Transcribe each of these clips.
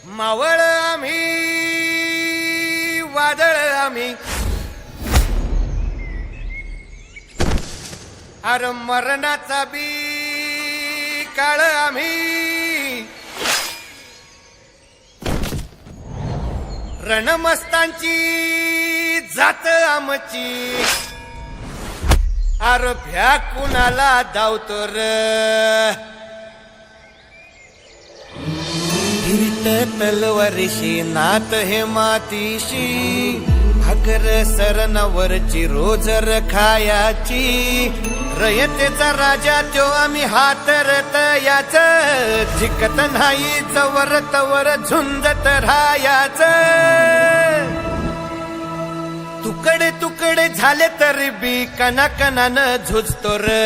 मावळ आम्ही वादळ आम्ही अरे मरणाचा बी काळ आम्ही रणमस्तांची जात आमची अरे भ्या कुणाला धावतो र हिरीत तलवारीशी नात हे मातीशी भाकर सरणावरची रोजर खायाची रयतेचा राजा त्यो आम्ही हातरत याच झिकत नाही जवर तवर झुंजत राहायाच तुकडे तुकडे झाले तरी बी कणाकणानं झुजतो र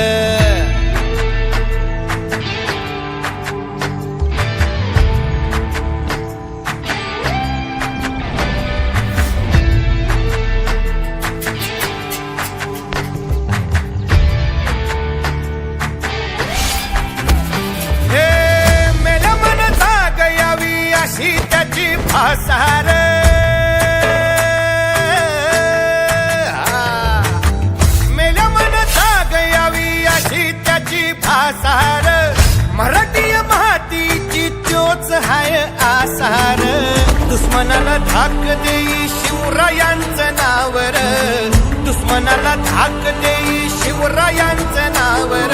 त्याची फासार मेल्या मन जाग यावी अशी त्याची फासार मराठी मातीची चोच हाय आसार दुश्मनाला धाक देई शिवरायांचं नावर दुश्मनाला धाक देई शिवरायांचं नावर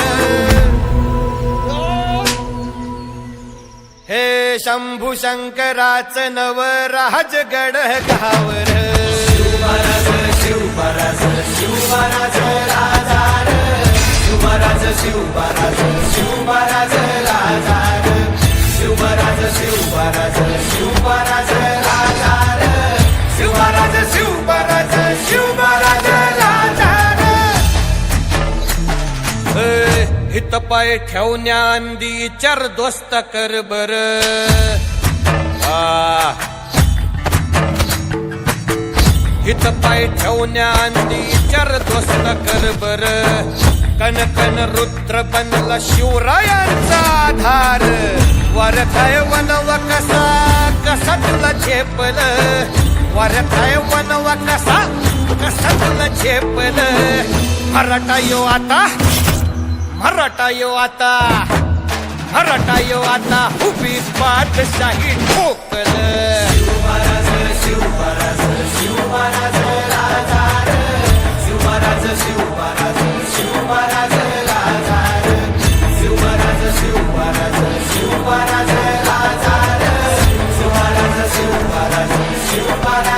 हे शंभू शंकराचं नव राजगड गावर शिवराज शिवराज शिवराज राजार शिवराज शिवराज शिवराज राजार शिवराज शिवराज शिवराज राजार शिवराज शिवराज शिवराज राजार हित पाय ठेवण्याआंदी चार दोस्त कर बर हित पाय ठेवण्याआंदी चार दोस्त कर बर कन कन रुद्र बनला शिवरायांचा आधार वर काय वनवा कसा कसा तुला झेपल वर काय वनवा कसा कसा तुला झेपल मराठा यो आता मराठा यो आता मराठा यो आता उभी पाठशाही ठोक